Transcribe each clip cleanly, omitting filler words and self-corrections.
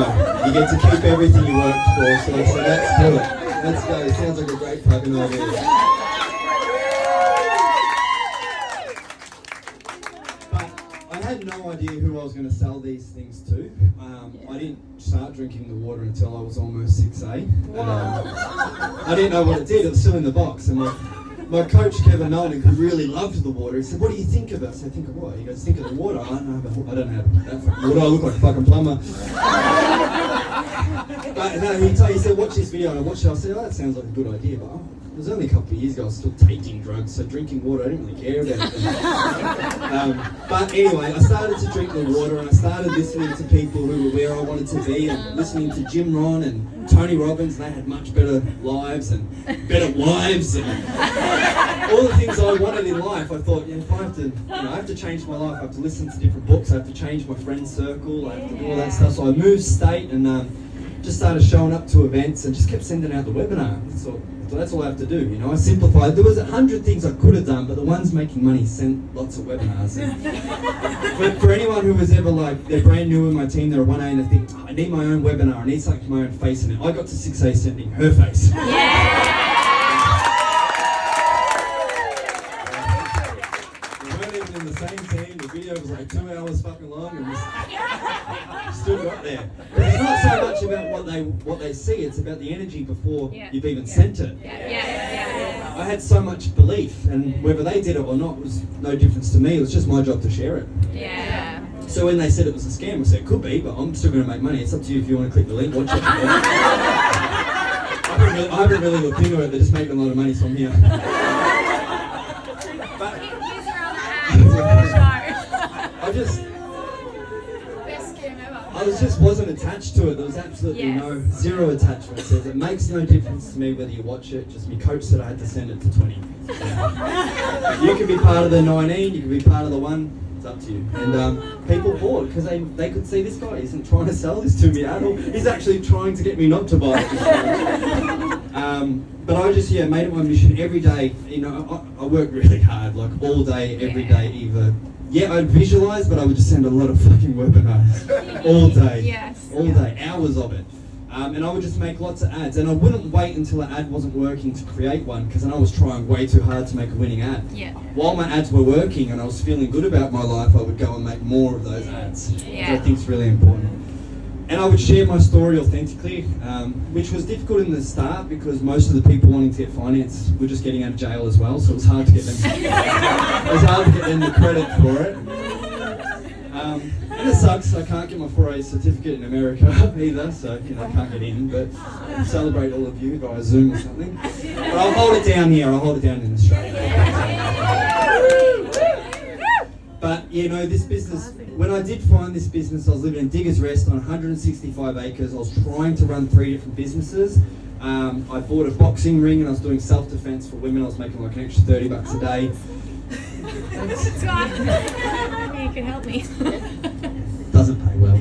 You get to keep everything you worked for, so let's do it. Let's go. It sounds like a great fucking idea. But I had no idea who I was going to sell these things to. I didn't start drinking the water until I was almost 6A. I didn't know what it did. It was still in the box. And my coach, Kevin Nolan, who really loved the water, he said, "What do you think of it?" I said, "Think of what?" He goes, "Think of the water." I don't know how that fucking water. I look like a fucking plumber. But no, he said, "Watch this video," and I watched it. I said, "Oh, that sounds like a good idea." But it was only a couple of years ago. I was still taking drugs, so drinking water, I didn't really care about it. But anyway, I started to drink the water, and I started listening to people who were where I wanted to be, and listening to Jim Rohn and Tony Robbins. And they had much better lives and better wives and all the things I wanted in life. I thought, if I have to, I have to change my life. I have to listen to different books. I have to change my friend circle. I have to do all that stuff. So I moved state and just started showing up to events and just kept sending out the webinar. So that's all I have to do, I simplified. There was 100 things I could have done, but the ones making money sent lots of webinars. But for anyone who was ever like, they're brand new in my team, they're a 1A and they think, I need my own webinar, I need something with my own face in it. I got to 6A sending her face. Yeah! We weren't even in the same team, the video was like 2 hours fucking long and we still got there. But it's not so much about what they see, it's about the energy before you've even sent it. I had so much belief, and whether they did it or not was no difference to me. It was just my job to share it. Yeah. So when they said it was a scam, I said it could be, but I'm still going to make money. It's up to you if you want to click the link, watch it. I haven't really looked into it. They're just making a lot of money, so I'm here. But I wasn't attached to it. There was absolutely zero attachment. So it makes no difference to me whether you watch it. Just my coach said I had to send it to 20. You can be part of the 19, you can be part of the 1. It's up to you. And people bought because they could see this guy isn't trying to sell this to me at all. He's actually trying to get me not to buy it. But I just made it my mission every day. I work really hard, like all day, every day, either. Yeah, I'd visualise, but I would just send a lot of fucking webinars all day, all day, hours of it. And I would just make lots of ads, and I wouldn't wait until an ad wasn't working to create one, because then I was trying way too hard to make a winning ad. Yeah. While my ads were working and I was feeling good about my life, I would go and make more of those ads, which I think is really important. And I would share my story authentically, which was difficult in the start because most of the people wanting to get finance were just getting out of jail as well, so it was hard to get them. It was hard to get them the credit for it. And it sucks. I can't get my 4A certificate in America either, so I can't get in. But I'll celebrate all of you via Zoom or something. But I'll hold it down here. I'll hold it down in Australia. But this business, when I did find this business, I was living in Diggers Rest on 165 acres. I was trying to run 3 different businesses. I bought a boxing ring and I was doing self-defense for women. I was making like an extra $30 a day. Scott, maybe you can help me. Doesn't pay well.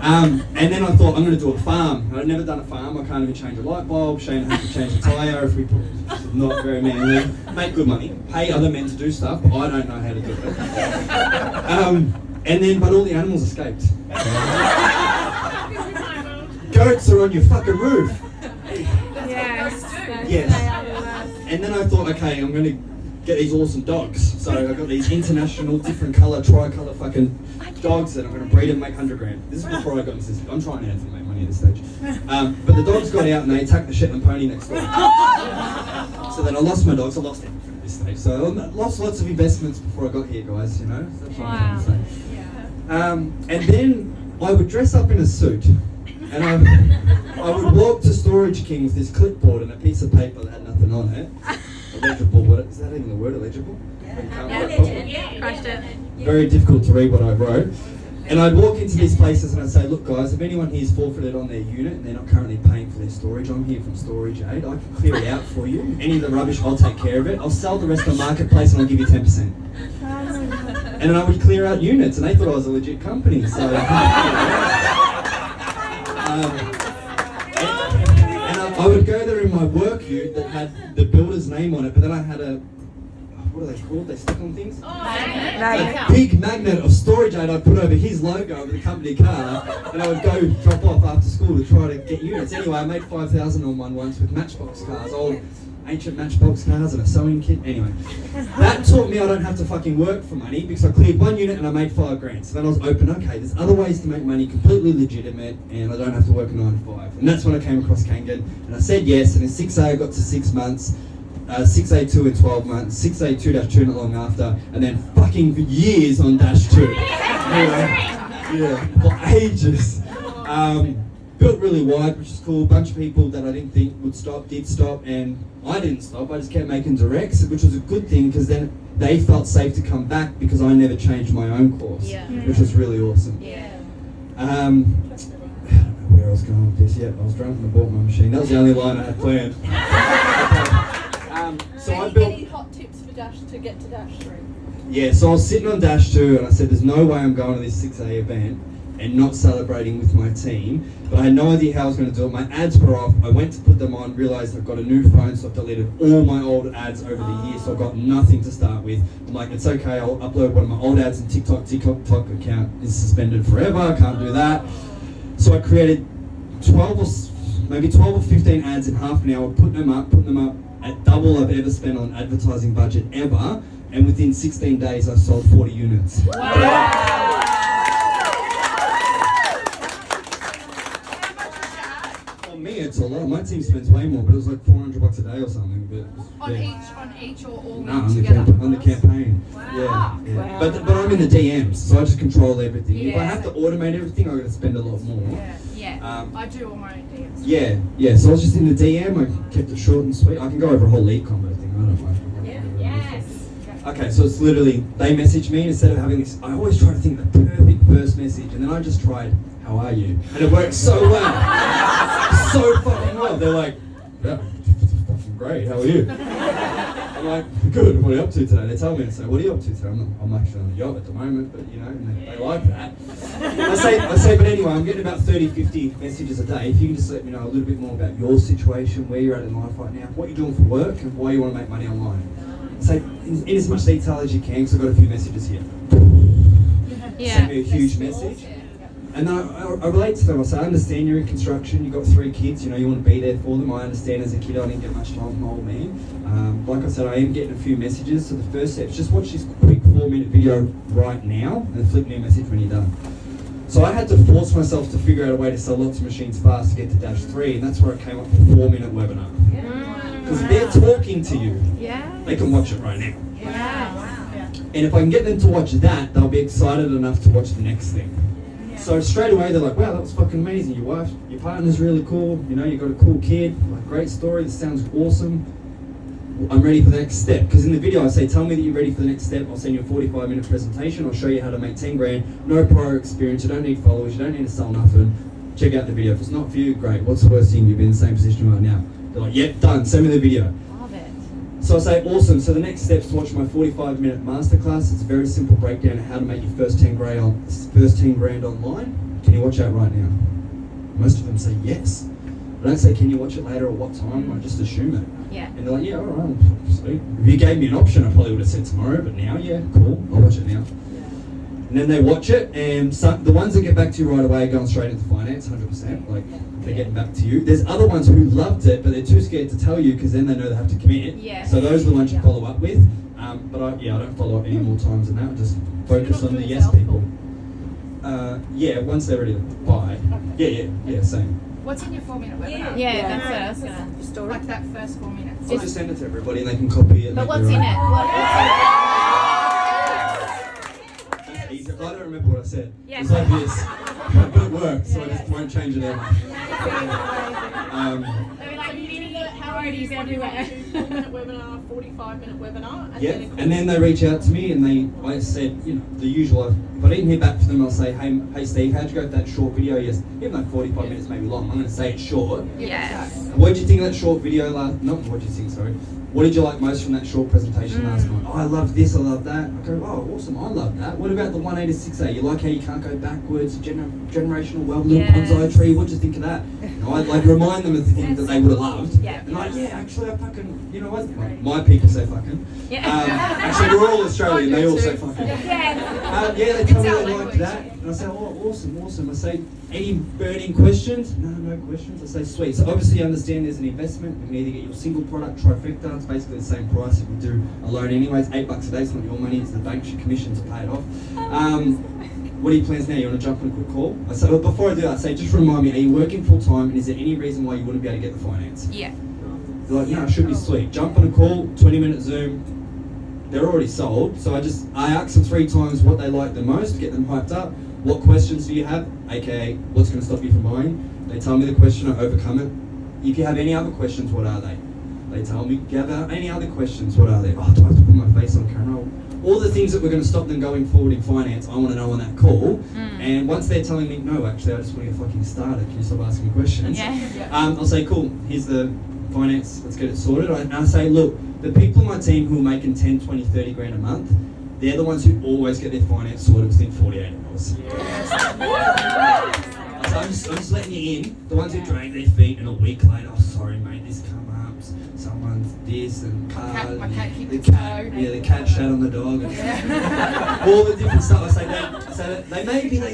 And then I thought, I'm going to do a farm. I'd never done a farm. I can't even change a light bulb. Shane has to change a tyre if we put not very manly. Make good money. Pay other men to do stuff, but I don't know how to do it. But all the animals escaped. Goats are on your fucking roof. Yes. And then I thought, okay, I'm going to get these awesome dogs. So I got these international, different colour, tricolour fucking dogs that I'm going to breed and make $100,000. This is before I got into this. I'm trying to make money at this stage. But the dogs got out and they attacked the Shetland pony next door. So then I lost my dogs. I lost everything at this stage. So I lost lots of investments before I got here, guys. That's what I'm trying to say. And then I would dress up in a suit. And I would walk to Storage King with this clipboard and a piece of paper that had nothing on it. Illegible, is that even the word, illegible? Crushed it. Very difficult to read what I wrote. And I'd walk into these places and I'd say, look guys, if anyone here's forfeited on their unit and they're not currently paying for their storage, I'm here from Storage Aid. I can clear it out for you. Any of the rubbish, I'll take care of it. I'll sell the rest on Marketplace and I'll give you 10%. And then I would clear out units and they thought I was a legit company. So. I would go there in my work ute that had the builder's name on it, but then I had a what are they called? They stick on things. Magnet. A big magnet of storage aid I'd put over his logo over the company car, and I would go drop off after school to try to get units. Anyway, I made 5,000 on one once with Matchbox cars, old ancient Matchbox cars and a sewing kit. Anyway, that taught me I don't have to fucking work for money because I cleared one unit and I made $5,000. So then I was open, okay, there's other ways to make money, completely legitimate, and I don't have to work a 9 to 5. And that's when I came across Kangan, and I said yes, and in 6A I got to 6 months, 6A2 in 12 months, 6A2-2 not long after, and then fucking for years on -2. Yeah, for ages. Built really wide, which is cool. Bunch of people that I didn't think would stop, did stop, and I didn't stop. I just kept making directs, which was a good thing because then they felt safe to come back because I never changed my own course, which was really awesome. I don't know where I was going with this yet. I was drunk and I bought my machine. That was the only line I had planned. So I built. Any hot tips for Dash to get to Dash 3? Yeah, so I was sitting on -2 and I said, there's no way I'm going to this 6A event and not celebrating with my team. But I had no idea how I was going to do it. My ads were off. I went to put them on, realised I've got a new phone, so I've deleted all my old ads over the years, so I've got nothing to start with. I'm like, it's okay, I'll upload one of my old ads and TikTok account is suspended forever, I can't do that. So I created 12 or 15 ads in half an hour, putting them up at double I've ever spent on advertising budget ever, and within 16 days I sold 40 units. For me it's a lot. My team spends way more, but it was like $400 a day or something. But On each or all no, together? on the campaign. Yeah. But I'm in the DMs, so I just control everything. If I have to automate everything, I'm going to spend a lot more. I do all my own DMs. Yeah. So I was just in the DM. I kept it short and sweet. I can go over a whole lead combo thing. I don't mind. Okay, so it's literally they message me instead of having this. I always try to think the perfect first message, and then I just tried, "How are you?" And it works so well, so fucking well. They're like, "Yeah, fucking great. How are you?" I'm like, "Good. What are you up to today?" They tell me to say, "What are you up to today?" I'm actually on the job at the moment, but you know, and they like that. I say, but anyway, I'm getting about 30, 50 messages a day. If you can just let me know a little bit more about your situation, where you're at in life right now, what you're doing for work, and why you want to make money online. Say in as much detail as you can, because I've got a few messages here. Send me a huge message. And then I relate to them. I say, I understand you're in construction, you've got 3 kids, you know, you want to be there for them. I understand as a kid I didn't get much time from my old man. Like I said, I am getting a few messages. So the first step is just watch this quick 4-minute video right now and flick me a message when you're done. So I had to force myself to figure out a way to sell lots of machines fast to get to Dash 3, and that's where I came up with a 4-minute webinar. Because they're talking to you. They can watch it right now. And if I can get them to watch that, they'll be excited enough to watch the next thing. So straight away they're like, wow, that was fucking amazing. Your partner's really cool. You know, you got a cool kid. Like, great story. This sounds awesome. I'm ready for the next step. Because in the video I say, tell me that you're ready for the next step. I'll send you a 45-minute presentation. I'll show you how to make 10 grand. No prior experience. You don't need followers. You don't need to sell nothing. Check out the video. If it's not for you, great. What's the worst thing? You've been in the same position right now. They're like, yep, done. Send me the video. Love it. So I say, awesome. So the next step is to watch my 45-minute masterclass. It's a very simple breakdown of how to make your first 10 grand online. Can you watch that right now? Most of them say yes. I don't say, can you watch it later or what time? I just assume it. And they're like, yeah, all right, sweet. If you gave me an option, I probably would have said tomorrow, but now, yeah, cool. I'll watch it now. And then they watch it, and the ones that get back to you right away are going straight into finance, 100%. Like, they're getting back to you. There's other ones who loved it, but they're too scared to tell you because then they know they have to commit. So those are the ones you follow up with. But I don't follow up any more times than that. I just focus on the yes people. Once they're ready to buy. Yeah, same. What's in your 4-minute webinar? That's what I was gonna. Like that first 4 minutes. I'll just send it to everybody and they can copy it. But what's in it? What's Easy. I don't remember what I said. Yeah. It's like this. But it worked, so I just won't change it ever. They're like mini parodies everywhere. 4-minute webinar, 45-minute webinar, And then they reach out to me and I said, you know, the usual. If I didn't hear back from them, I'll say, hey Steve, how'd you go with that short video? Yes, even though 45 minutes may be long, I'm going to say it's short. What did you think of that short video what did you like most from that short presentation last night? Oh, I love this, I love that. I go, oh, awesome, I love that. What about the 1A to 6A? You like how you can't go backwards, generational wealth, little bonsai tree, what do you think of that? You know, I'd remind them of the things that they would have loved. Yeah. And like, yeah, actually, I fucking, you know what? My people say fucking. Yeah. Actually, we're all Australian. They all say fucking. Yeah. Yeah, they tell me It's they our like language. that. And I say, oh, awesome. I say, any burning questions? No questions. I say, sweet. So obviously you understand there's an investment. You can either get your single product trifecta. It's basically the same price you would do a loan anyways. $8 a day. It's not your money. It's the bank's your commission to pay it off. What are your plans now? You want to jump on a quick call? I say, well, before I do that, I say, just remind me, are you working full time? And is there any reason why you wouldn't be able to get the finance? Yeah. They're like, no, it should be sweet. Jump on a call, 20-minute Zoom. They're already sold. So I ask them 3 times what they like the most, get them hyped up. What questions do you have? AKA, what's going to stop you from buying? They tell me the question, I overcome it. If you have any other questions, what are they? They tell me, do you have any other questions? What are they? Oh, do I have to put my face on camera? All the things that we're going to stop them going forward in finance, I want to know on that call. And once they're telling me, no, actually, I just want to get fucking started. Can you stop asking me questions? Yeah. I'll say, cool, here's the finance, let's get it sorted. And I say, look, the people in my team who are making 10, 20, 30 grand a month, they're the ones who always get their finance sorted within 48 hours. So I'm just letting you in. The ones who drag their feet and a week later, oh, sorry, mate, this come up. Someone's this and My cat kicked the its cat, toe. yeah, the cat shat on the dog. And all the different stuff. I say they maybe they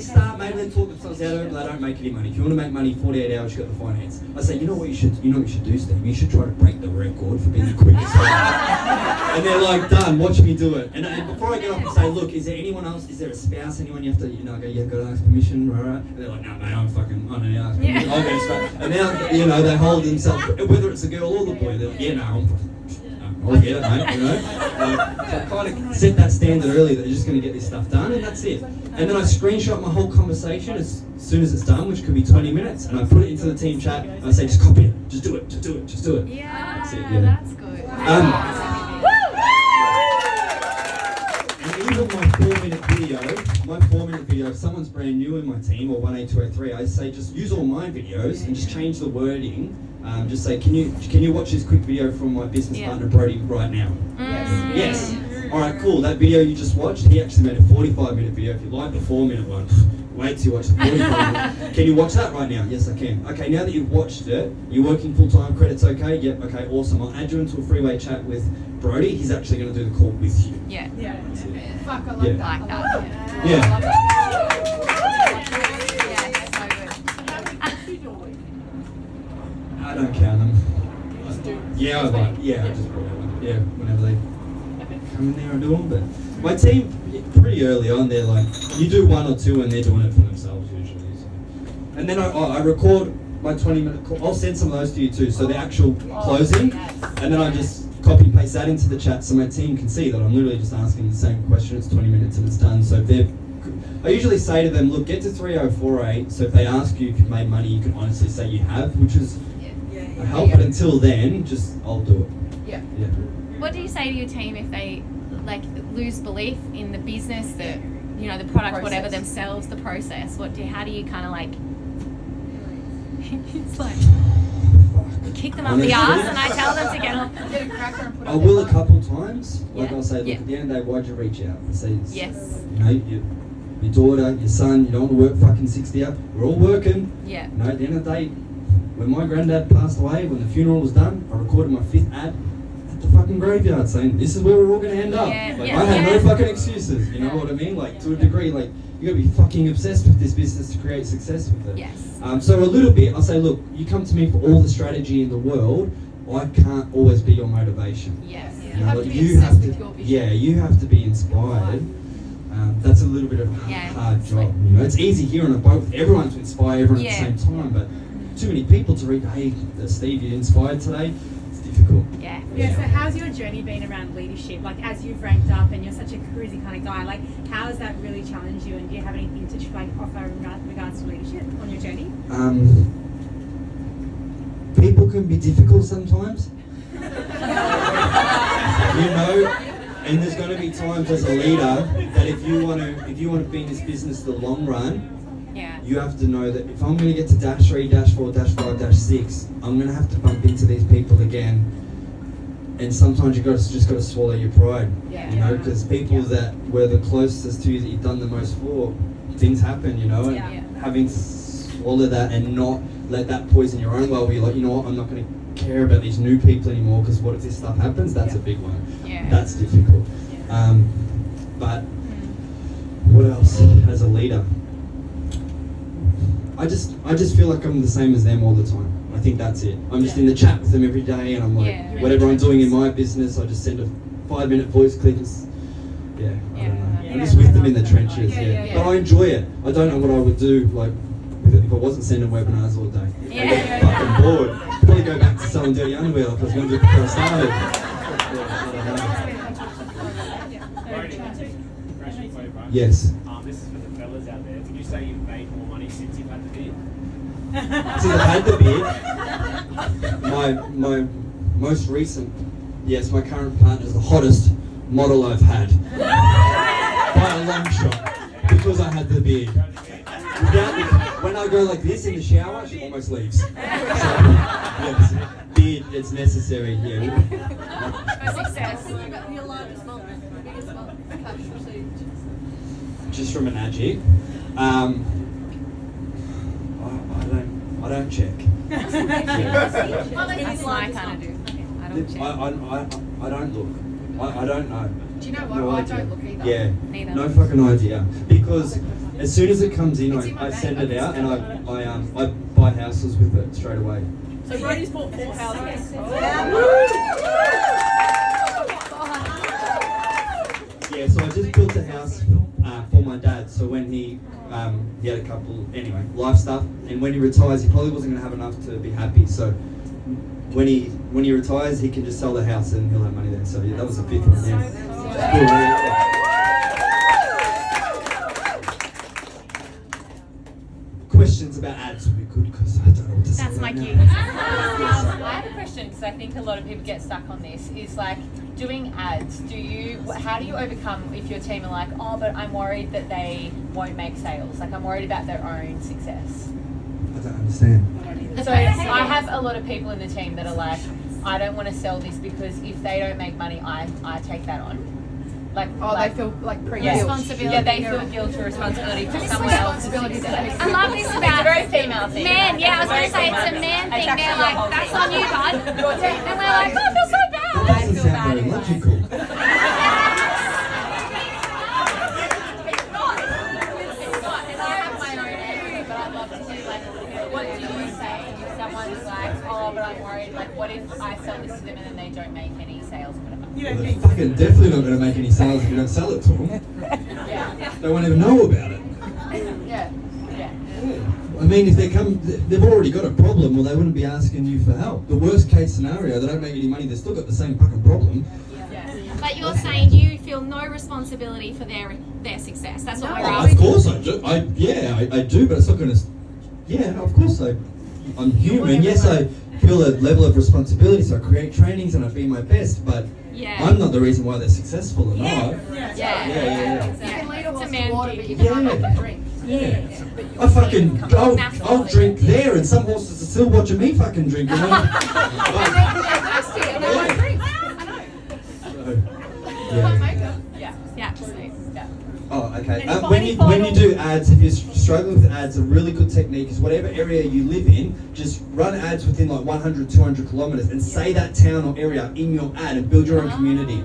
talk themselves out of it, but they don't make any money. If you want to make money 48 hours, you got the finance. I say, you know what you should do, Steve? You should try to break the record for being the quickest. And they're like, done, watch me do it. And before I get off and say, look, is there anyone else? Is there a spouse? Anyone you have to, go, yeah, got to ask permission, right? And they're like, no, mate, I don't ask permission. I'll go straight. And now, they hold themselves, whether it's a girl or the boy, they're like, yeah, no, I'll get it, mate, So I kind of set that standard early that you're just going to get this stuff done, and that's it. And then I screenshot my whole conversation as soon as it's done, which could be 20 minutes, and I put it into the team chat, and I say, just copy it, just do it. Yeah, That's it, yeah. that's good. And even my 4-minute video, if someone's brand new in my team, or 18203, I say just use all my videos and just change the wording. Just say, can you watch this quick video from my business partner Brody right now? Yes. All right, cool. That video you just watched, he actually made a 45-minute video. If you like the 4-minute one, wait till you watch the 45-minute. Can you watch that right now? Yes, I can. Okay, now that you've watched it, you're working full-time, credits okay? Yep, okay, awesome. I'll add you into a freeway chat with Brody. He's actually going to do the call with you. Yeah. Fuck, I love Yeah. that. Like that. Yeah. Yeah, so good. How many cats do you do a week? I don't count them. You just do. Yeah, I just probably whenever they come in there and do them. But my team, pretty early on, they're like, you do 1 or 2 and they're doing it for themselves usually. So. And then I record my 20-minute call. I'll send some of those to you too. So the actual closing, and then I just copy and paste that into the chat so my team can see that I'm literally just asking the same question. It's 20 minutes and it's done. So if I usually say to them, look, get to 3048. So if they ask you if you've made money, you can honestly say you have, which is a help. But until then, I'll do it. Yeah. What do you say to your team if they lose belief in the business, the product, Process. whatever themselves, the process? How do you kind of it's like you kick them up the arse and I tell them to get off. Get a cracker and put I on will their a couple times. Like Yeah. I'll say, look, Yeah. at the end of the day, why'd you reach out? I say, Yes. Your daughter, your son, you don't want to work fucking 60 hours. We're all working. Yeah. At the end of the day, when my granddad passed away, when the funeral was done, I recorded my 5th ad at the fucking graveyard saying, this is where we're all going to end up. Yeah, I yeah, had no yeah. fucking excuses, you know what I mean? To a degree, you got to be fucking obsessed with this business to create success with it. Yes. So a little bit, I'll say, look, you come to me for all the strategy in the world, I can't always be your motivation. Yes. You have to be obsessed with your vision. Yeah, you have to be inspired. That's a little bit of a hard job. It's easy here on a boat with everyone to inspire everyone at the same time, but too many people to read, hey, Steve, you inspired today? It's difficult. Yeah. Yeah, so how's your journey been around leadership? As you've ranked up and you're such a cruisy kind of guy, how has that really challenged you, and do you have anything to offer in regards to leadership on your journey? People can be difficult sometimes. And there's going to be times as a leader that if you want to be in this business the long run, you have to know that if I'm going to get to dash 3, dash 4, dash 5, dash 6, I'm going to have to bump into these people again. And sometimes just got to swallow your pride, because people that were the closest to you that you've done the most for, things happen, and having to swallow that and not let that poison your own well. Where you're like, you know what, I'm not going to care about these new people anymore because what if this stuff happens? That's a big one. Yeah. That's difficult. But what else as a leader? I just feel like I'm the same as them all the time. I think that's it. I'm just in the chat with them every day, and I'm like, Yeah. whatever I'm doing in my business, I just send a 5-minute voice clip. I don't know. I'm just with them in the trenches. Yeah. But I enjoy it. I don't know what I would do like if I wasn't sending webinars all day. Yeah. I get fucking bored. Probably go back to selling dirty underwear like I was going to do before I started. Question for you, bro. Yes. This is for the fellas out there. Would you say you've made more money since you've had the beard? Since I've had the beard, my most recent, yes, my current partner is the hottest model I've had by a long shot because I had the beard. When I go like this in the shower, she almost leaves. So, yes, beard, it's necessary. Yeah. For success. Your largest moment, your biggest moment, cash received. Just from an adjective. I don't check. Well, that's what I kind of do. I don't check. I don't look. I don't know. Do you know what? No I idea. don't look either. Yeah. Neither. No fucking idea. Because as soon as it comes in, It's in my I bag. send it out and I buy houses with it straight away. So Brody's bought 4 houses. Yeah. So I just built a house for my dad. So when he had a couple life stuff, and when he retires, he probably wasn't going to have enough to be happy. So when he retires, he can just sell the house and he'll have money there. So yeah, that was the 5th one. Yeah. Cool, right? Questions about ads would be good because I don't know what to say. That's my right cue. now. I have a question because I think a lot of people get stuck on this. Is like doing ads. How do you overcome if your team are like, oh, but I'm worried that they won't make sales. Like I'm worried about their own success. I don't understand. So I have a lot of people in the team that are like, I don't want to sell this because if they don't make money, I take that on. Like, They feel like yeah, responsibility. Yeah, they feel guilt or responsibility for someone else's success. I love this It's a about very female thing. men. Yeah, I was going to Very say it's a female man thing. thing. It's They're actually like, the whole that's thing. on you, bud. And we're like, oh, I feel so That bad. doesn't feel sound bad very if- logical. It's not. And I have my own area, but I'd love to see, like, what do you say if someone's like, oh, but I'm worried, like, what if I sell this to them and then they don't make any sales or whatever? Well, they're fucking definitely not going to make any sales if you don't sell it to them. They won't even know about it. Yeah. I mean, if they've already got a problem, well, they wouldn't be asking you for help. The worst case scenario, they don't make any money, they've still got the same fucking problem. But you're saying you feel no responsibility for their success. That's what we're Oh, asking. of course I do. I do, but it's not going to. Yeah, of course I'm human. Yes, I feel a level of responsibility, so I create trainings and I be my best. But Yeah. I'm not the reason why they're successful or not. Yeah. Yeah. You can lead a It's a horse man to water, but thing. you can't Yeah. make it drink. Yeah. I'll drink there, and some horses are still watching me fucking drink. You know? That's it, and they won't drink. I know. So, They won't yeah. make it. Yeah. Oh, okay. Any When you final- do ads, if you're struggling with ads, a really good technique is whatever area you live in, just run ads within like 100, 200 kilometers and say that town or area in your ad and build your own community.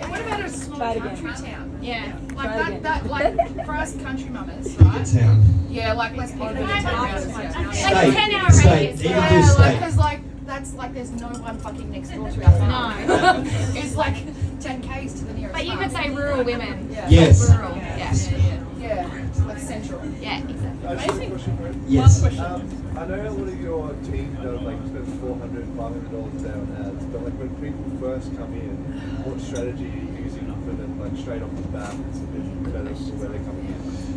And what about a small country town? Yeah. Like like for us country mamas, Pick a right? town. Yeah, like let's pick a town. Like State. 10-hour State. radius. Even do Yeah, like, state. cause like, that's like, there's no one fucking next door to our farm. No. It's like 10 k's to the nearest But you farm. could say rural women. Yes. Rural. Yeah. Yeah, like central. Yeah, exactly. I just have a question for you. Yes. I know a lot of your team don't like spend $400, $500 a day on ads, but like when people first come in, what strategy are you using for them, like straight off the bat? It's a bit better for where they're coming in.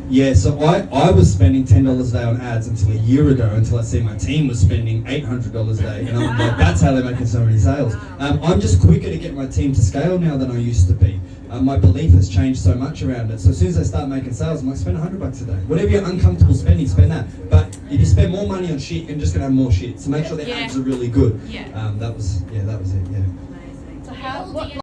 Yeah, so I was spending $10 a day on ads until a year ago, until I see my team was spending $800 a day, and I'm like, that's how they're making so many sales. I'm just quicker to get my team to scale now than I used to be. My belief has changed so much around it. So as soon as I start making sales, I'm like, spend $100 a day. Whatever you're uncomfortable spending, spend that. But if you spend more money on shit, you're just gonna have more shit. So make sure the Yeah. ads are really good. Yeah. That was it. Yeah. So how?